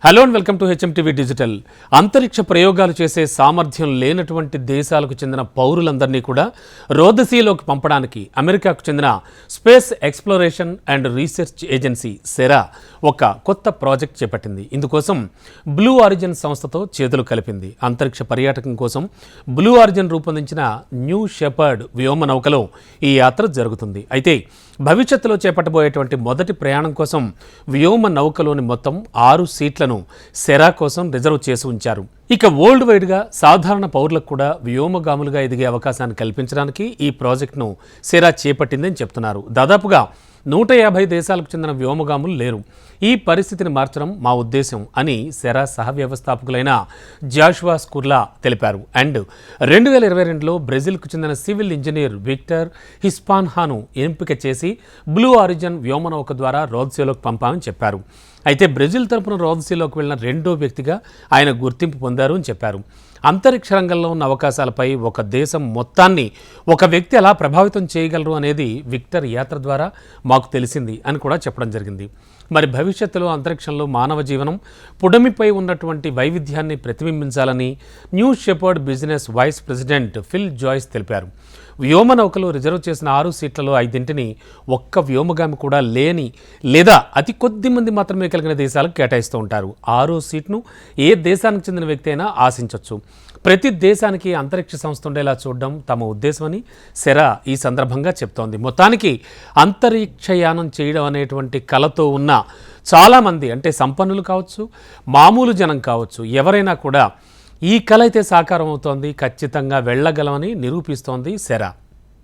Hello and welcome to HMTV digital. అంతరిక్ష ప్రయోగాలు చేసే సామర్థ్యం లేనటువంటి దేశాలకు చెందిన పౌరులందరినీ కూడా రోదసీలోకి పంపడానికి అమెరికాకు చెందిన space exploration and research agency SERA ఒక కొత్త ప్రాజెక్ట్ చేపట్టింది. ఇందుకోసం బ్లూ ఆరిజిన్ సంస్థతో చేతులు కలిపింది. అంతరిక్ష పర్యాటకం కోసం బ్లూ ఆరిజిన్ రూపొందించిన న్యూ షెపర్డ్ వ్యోమ నౌకలో ఈ యాత్ర జరుగుతుంది. అయితే భవిష్యత్తులో చేపట్టబోయేటువంటి మొదటి ప్రయాణం కోసం వ్యోమ నౌకలోని మొత్తం 6 సీట్లను సెరా కోసం రిజర్వ్ చేసి ఉంచారు. ఇక వరల్డ్ వైడ్గా సాధారణ పౌరులకు కూడా వ్యోమగాములుగా ఎదిగే అవకాశాన్ని కల్పించడానికి ఈ ప్రాజెక్టును సెరా చేపట్టిందని చెప్తున్నారు. దాదాపుగా 150 దేశాలకు చెందిన వ్యోమగాములు లేరు. ఈ పరిస్థితిని మార్చడం మా ఉద్దేశం అని సెరా సహ వ్యవస్థాపకులైన జాషువా స్కుర్లా తెలిపారు. అండ్ 2022లో బ్రెజిల్కు చెందిన సివిల్ ఇంజనీర్ విక్టర్ హిస్పాన్హాను ఎంపిక చేసి బ్లూ ఆరిజిన్ వ్యోమనౌక ద్వారా రోదసీలోకి పంపామని చెప్పారు. అయితే బ్రెజిల్ తరపున రోదసీలోకి వెళ్లిన రెండో వ్యక్తిగా ఆయన గుర్తింపు పొందారు అని చెప్పారు. అంతరిక్ష రంగంలో ఉన్న అవకాశాలపై ఒక దేశం మొత్తాన్ని ఒక వ్యక్తి ఎలా ప్రభావితం చేయగలరు అనేది విక్టర్ యాత్ర ద్వారా మాకు తెలిసింది అని కూడా చెప్పడం జరిగింది. మరి భవిష్యత్తులో అంతరిక్షంలో మానవ జీవనం పుడమిపై ఉన్నటువంటి వైవిధ్యాన్ని ప్రతిబింబించాలని New Shepard business vice president Phil Joyce తెలిపారు. వ్యోమనౌకలో రిజర్వ్ చేసిన 6 సీట్లలో 5 ఒక్క వ్యోమగామి కూడా లేని లేదా అతి కొద్ది మంది మాత్రమే కలిగిన దేశాలకు కేటాయిస్తూ ఉంటారు. 6వ సీట్ను ఏ దేశానికి చెందిన వ్యక్తి అయినా ఆశించవచ్చు. ప్రతి దేశానికి అంతరిక్ష సంస్థ ఉండేలా చూడడం తమ ఉద్దేశమని సెరా ఈ సందర్భంగా చెప్తోంది. మొత్తానికి అంతరిక్షయానం చేయడం అనేటువంటి కలతో ఉన్న చాలామంది, అంటే సంపన్నులు కావచ్చు, మామూలు జనం కావచ్చు, ఎవరైనా కూడా ఈ కల అయితే సాకారం అవుతోంది. ఖచ్చితంగా వెళ్ళగలమని నిరూపిస్తోంది సెరా.